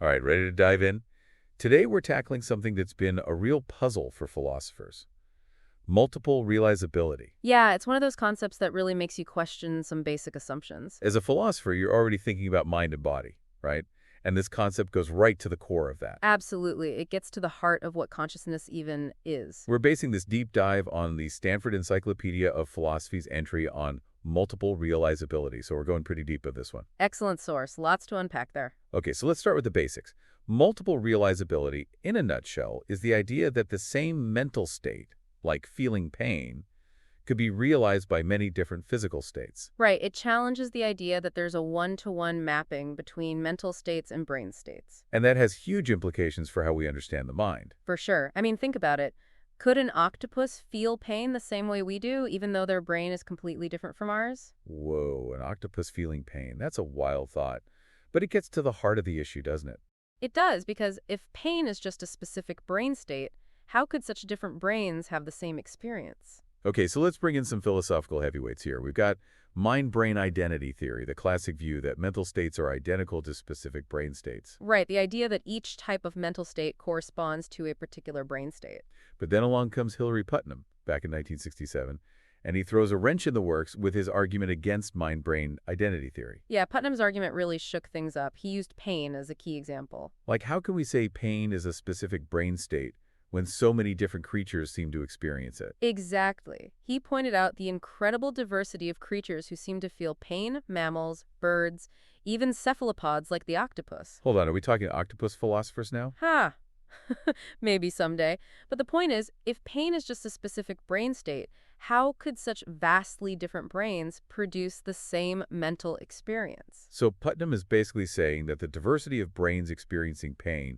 All right, ready to dive in? Today we're tackling something that's been a real puzzle for philosophers. Multiple realizability. Yeah, it's one of those concepts that really makes you question some basic assumptions. As a philosopher, you're already thinking about mind and body, right? And this concept goes right to the core of that. Absolutely. It gets to the heart of what consciousness even is. We're basing this deep dive on the Stanford Encyclopedia of Philosophy's entry on multiple realizability, so we're going pretty deep with this one. Excellent source. Lots to unpack there. Okay, so let's start with the basics. Multiple realizability, in a nutshell, is the idea that the same mental state, like feeling pain, could be realized by many different physical states. Right. It challenges the idea that there's a one-to-one mapping between mental states and brain states. And that has huge implications for how we understand the mind. For sure. I mean, think about it. Could an octopus feel pain the same way we do, even though their brain is completely different from ours? Whoa, an octopus feeling pain. That's a wild thought. But it gets to the heart of the issue, doesn't it? It does, because if pain is just a specific brain state, how could such different brains have the same experience? Okay, so let's bring in some philosophical heavyweights here. We've got mind-brain identity theory, the classic view that mental states are identical to specific brain states. Right, the idea that each type of mental state corresponds to a particular brain state. But then along comes Hilary Putnam, back in 1967, and he throws a wrench in the works with his argument against mind-brain identity theory. Yeah, Putnam's argument really shook things up. He used pain as a key example. Like, how can we say pain is a specific brain state when so many different creatures seem to experience it? Exactly. He pointed out the incredible diversity of creatures who seem to feel pain: mammals, birds, even cephalopods like the octopus. Hold on, are we talking octopus philosophers now? Ha! Maybe someday. But the point is, if pain is just a specific brain state, how could such vastly different brains produce the same mental experience? So Putnam is basically saying that the diversity of brains experiencing pain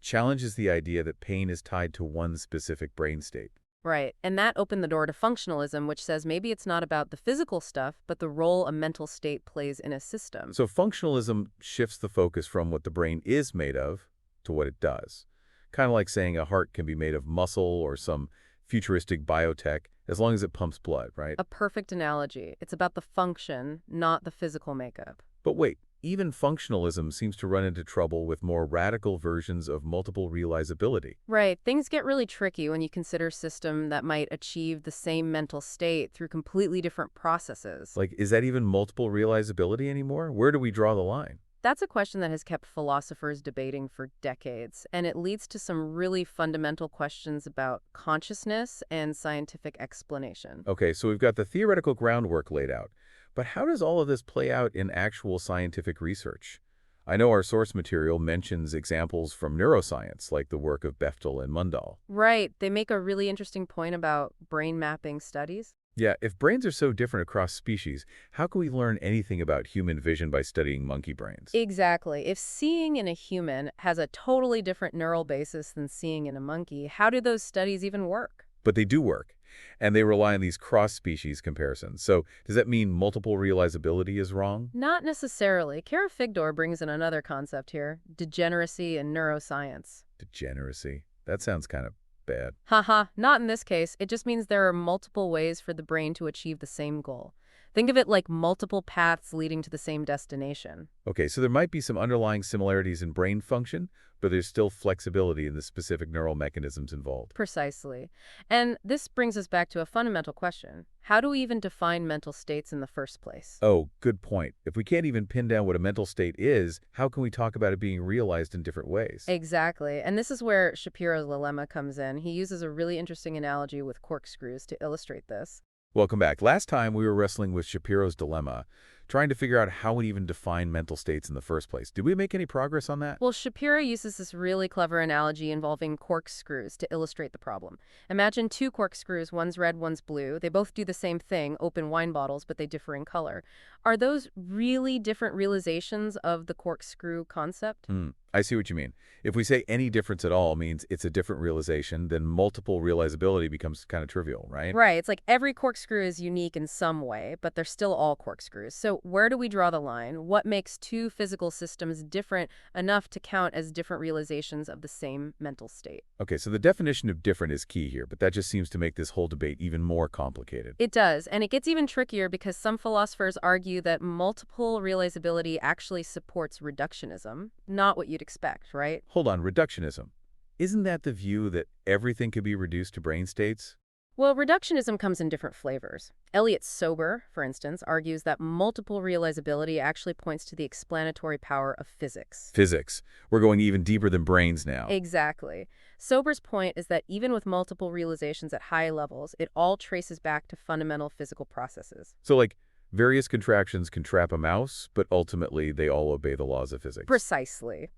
challenges the idea that pain is tied to one specific brain state. Right. And that opened the door to functionalism, which says maybe it's not about the physical stuff, but the role a mental state plays in a system. So functionalism shifts the focus from what the brain is made of to what it does. Kind of like saying a heart can be made of muscle or some futuristic biotech as long as it pumps blood, right? A perfect analogy. It's about the function, not the physical makeup. But wait, even functionalism seems to run into trouble with more radical versions of multiple realizability. Right. Things get really tricky when you consider a system that might achieve the same mental state through completely different processes. Like, is that even multiple realizability anymore? Where do we draw the line? That's a question that has kept philosophers debating for decades, and it leads to some really fundamental questions about consciousness and scientific explanation. Okay, so we've got the theoretical groundwork laid out. But how does all of this play out in actual scientific research? I know our source material mentions examples from neuroscience, like the work of Bechtel and Mundell. Right. They make a really interesting point about brain mapping studies. Yeah, if brains are so different across species, how can we learn anything about human vision by studying monkey brains? Exactly. If seeing in a human has a totally different neural basis than seeing in a monkey, how do those studies even work? But they do work, and they rely on these cross-species comparisons. So does that mean multiple realizability is wrong? Not necessarily. Kara Figdor brings in another concept here: degeneracy in neuroscience. Degeneracy. That sounds kind of bad. Haha, not in this case. It just means there are multiple ways for the brain to achieve the same goal. Think of it like multiple paths leading to the same destination. Okay, so there might be some underlying similarities in brain function, but there's still flexibility in the specific neural mechanisms involved. Precisely. And this brings us back to a fundamental question. How do we even define mental states in the first place? Oh, good point. If we can't even pin down what a mental state is, how can we talk about it being realized in different ways? Exactly. And this is where Shapiro's dilemma comes in. He uses a really interesting analogy with corkscrews to illustrate this. Welcome back. Last time we were wrestling with Shapiro's dilemma, trying to figure out how we even define mental states in the first place. Did we make any progress on that? Well, Shapiro uses this really clever analogy involving corkscrews to illustrate the problem. Imagine two corkscrews, one's red, one's blue. They both do the same thing, open wine bottles, but they differ in color. Are those really different realizations of the corkscrew concept? I see what you mean. If we say any difference at all means it's a different realization, then multiple realizability becomes kind of trivial, right? Right. It's like every corkscrew is unique in some way, but they're still all corkscrews. So where do we draw the line? What makes two physical systems different enough to count as different realizations of the same mental state? Okay, so the definition of different is key here, but that just seems to make this whole debate even more complicated. It does, and it gets even trickier because some philosophers argue that multiple realizability actually supports reductionism, not what you'd you'd expect, right? Hold on, reductionism. Isn't that the view that everything could be reduced to brain states? Well, reductionism comes in different flavors. Elliot Sober, for instance, argues that multiple realizability actually points to the explanatory power of physics. Physics. We're going even deeper than brains now. Exactly. Sober's point is that even with multiple realizations at high levels, it all traces back to fundamental physical processes. So, like, various contractions can trap a mouse, but ultimately they all obey the laws of physics. Precisely.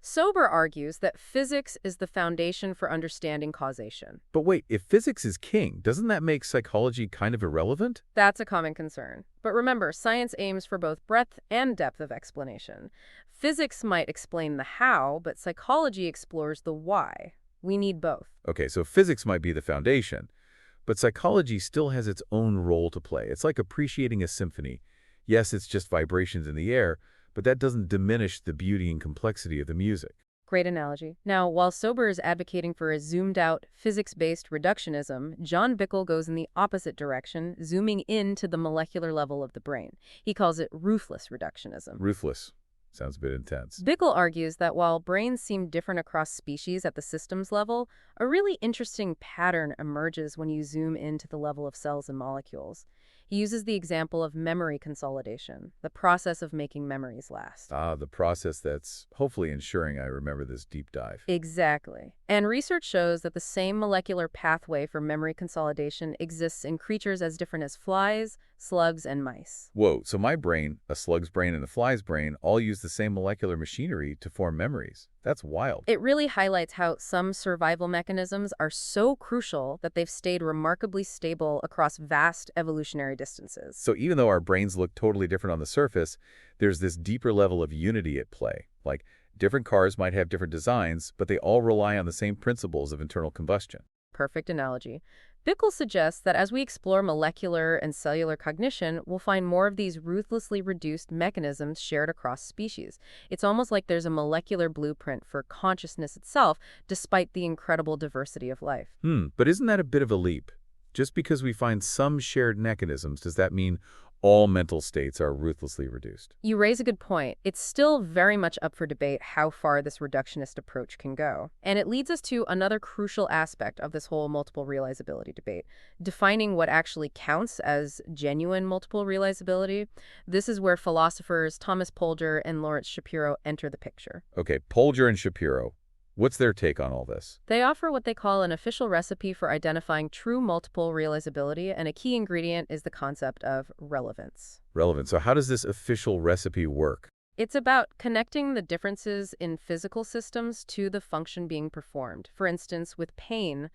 Sober argues that physics is the foundation for understanding causation. But wait, if physics is king, doesn't that make psychology kind of irrelevant? That's a common concern. But remember, science aims for both breadth and depth of explanation. Physics might explain the how, but psychology explores the why. We need both. Okay, so physics might be the foundation, but psychology still has its own role to play. It's like appreciating a symphony. Yes, it's just vibrations in the air, but that doesn't diminish the beauty and complexity of the music. Great analogy. Now, while Sober is advocating for a zoomed-out, physics-based reductionism, John Bickel goes in the opposite direction, zooming in to the molecular level of the brain. He calls it ruthless reductionism. Ruthless. Sounds a bit intense. Bickel argues that while brains seem different across species at the systems level, a really interesting pattern emerges when you zoom into the level of cells and molecules. He uses the example of memory consolidation, the process of making memories last. Ah, the process that's hopefully ensuring I remember this deep dive. Exactly. And research shows that the same molecular pathway for memory consolidation exists in creatures as different as flies, slugs, and mice. Whoa, so my brain, a slug's brain, and a fly's brain all use the same molecular machinery to form memories. That's wild. It really highlights how some survival mechanisms are so crucial that they've stayed remarkably stable across vast evolutionary distances. So even though our brains look totally different on the surface, there's this deeper level of unity at play. Like, different cars might have different designs, but they all rely on the same principles of internal combustion. Perfect analogy. Bickel suggests that as we explore molecular and cellular cognition, we'll find more of these ruthlessly reduced mechanisms shared across species. It's almost like there's a molecular blueprint for consciousness itself, despite the incredible diversity of life. But isn't that a bit of a leap? Just because we find some shared mechanisms, does that mean all mental states are ruthlessly reduced? You raise a good point. It's still very much up for debate how far this reductionist approach can go. And it leads us to another crucial aspect of this whole multiple realizability debate, defining what actually counts as genuine multiple realizability. This is where philosophers Thomas Polger and Lawrence Shapiro enter the picture. Okay, Polger and Shapiro. What's their take on all this? They offer what they call an official recipe for identifying true multiple realizability, and a key ingredient is the concept of relevance. Relevant. So how does this official recipe work? It's about connecting the differences in physical systems to the function being performed. For instance, with pain,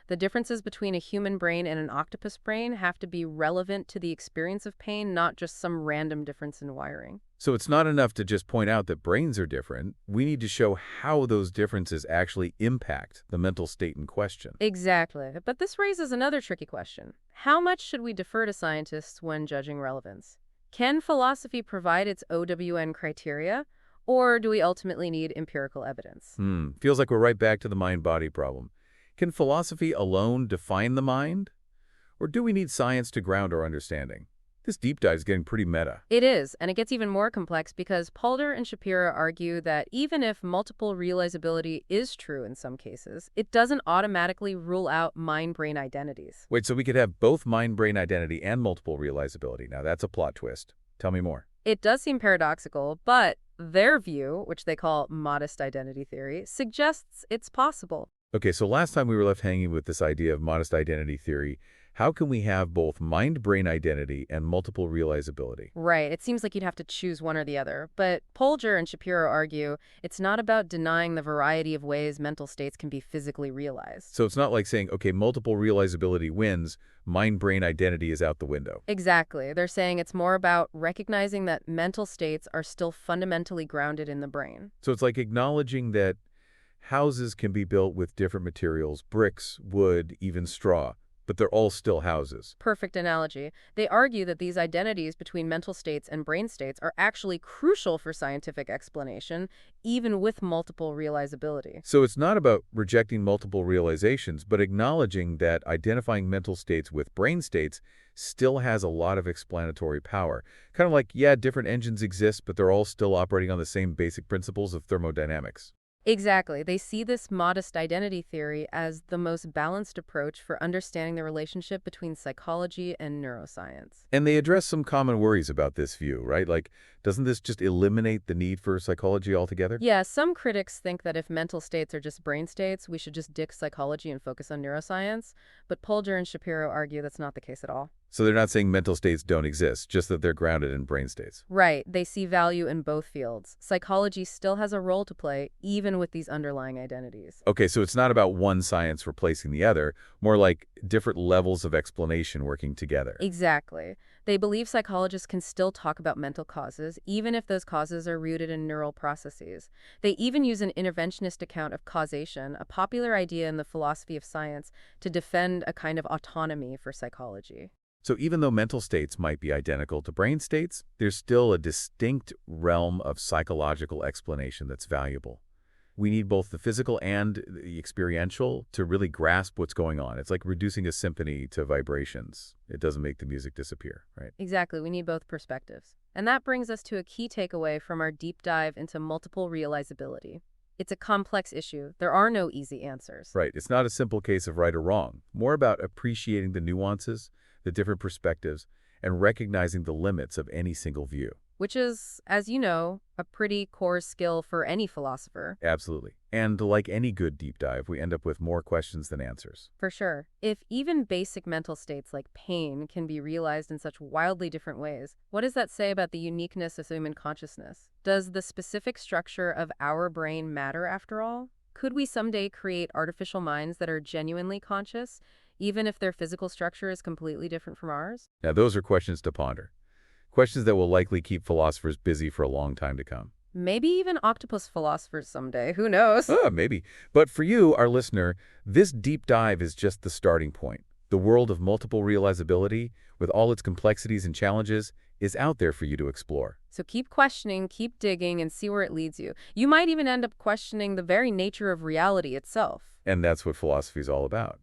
the differences between a human brain and an octopus brain have to be relevant to the experience of pain, not just some random difference in wiring. So it's not enough to just point out that brains are different. We need to show how those differences actually impact the mental state in question. Exactly. But this raises another tricky question. How much should we defer to scientists when judging relevance? Can philosophy provide its OWN criteria, or do we ultimately need empirical evidence? Feels like we're right back to the mind-body problem. Can philosophy alone define the mind? Or do we need science to ground our understanding? This deep dive is getting pretty meta. It is, and it gets even more complex because Polder and Shapiro argue that even if multiple realizability is true in some cases, it doesn't automatically rule out mind-brain identities. Wait, so we could have both mind-brain identity and multiple realizability. Now that's a plot twist. Tell me more. It does seem paradoxical, but their view, which they call modest identity theory, suggests it's possible. Okay, so last time we were left hanging with this idea of modest identity theory. How can we have both mind-brain identity and multiple realizability? Right. It seems like you'd have to choose one or the other. But Polger and Shapiro argue it's not about denying the variety of ways mental states can be physically realized. So it's not like saying, okay, multiple realizability wins, mind-brain identity is out the window. Exactly. They're saying it's more about recognizing that mental states are still fundamentally grounded in the brain. So it's like acknowledging that houses can be built with different materials, bricks, wood, even straw, but they're all still houses. Perfect analogy. They argue that these identities between mental states and brain states are actually crucial for scientific explanation, even with multiple realizability. So it's not about rejecting multiple realizations, but acknowledging that identifying mental states with brain states still has a lot of explanatory power. Kind of like, yeah, different engines exist, but they're all still operating on the same basic principles of thermodynamics. Exactly. They see this modest identity theory as the most balanced approach for understanding the relationship between psychology and neuroscience. And they address some common worries about this view, right? Like, doesn't this just eliminate the need for psychology altogether? Yeah, some critics think that if mental states are just brain states, we should just ditch psychology and focus on neuroscience. But Polger and Shapiro argue that's not the case at all. So they're not saying mental states don't exist, just that they're grounded in brain states. Right, they see value in both fields. Psychology still has a role to play, even with these underlying identities. Okay, so it's not about one science replacing the other, more like different levels of explanation working together. Exactly. They believe psychologists can still talk about mental causes, even if those causes are rooted in neural processes. They even use an interventionist account of causation, a popular idea in the philosophy of science, to defend a kind of autonomy for psychology. So even though mental states might be identical to brain states, there's still a distinct realm of psychological explanation that's valuable. We need both the physical and the experiential to really grasp what's going on. It's like reducing a symphony to vibrations. It doesn't make the music disappear, right? Exactly, we need both perspectives. And that brings us to a key takeaway from our deep dive into multiple realizability. It's a complex issue. There are no easy answers. Right. It's not a simple case of right or wrong. More about appreciating the nuances, the different perspectives, and recognizing the limits of any single view. Which is, as you know, a pretty core skill for any philosopher. Absolutely. And like any good deep dive, we end up with more questions than answers. For sure. If even basic mental states like pain can be realized in such wildly different ways, what does that say about the uniqueness of human consciousness? Does the specific structure of our brain matter after all? Could we someday create artificial minds that are genuinely conscious, even if their physical structure is completely different from ours? Now, those are questions to ponder. Questions that will likely keep philosophers busy for a long time to come. Maybe even octopus philosophers someday. Who knows? Maybe. But for you, our listener, this deep dive is just the starting point. The world of multiple realizability, with all its complexities and challenges, is out there for you to explore. So keep questioning, keep digging, and see where it leads you. You might even end up questioning the very nature of reality itself. And that's what philosophy is all about.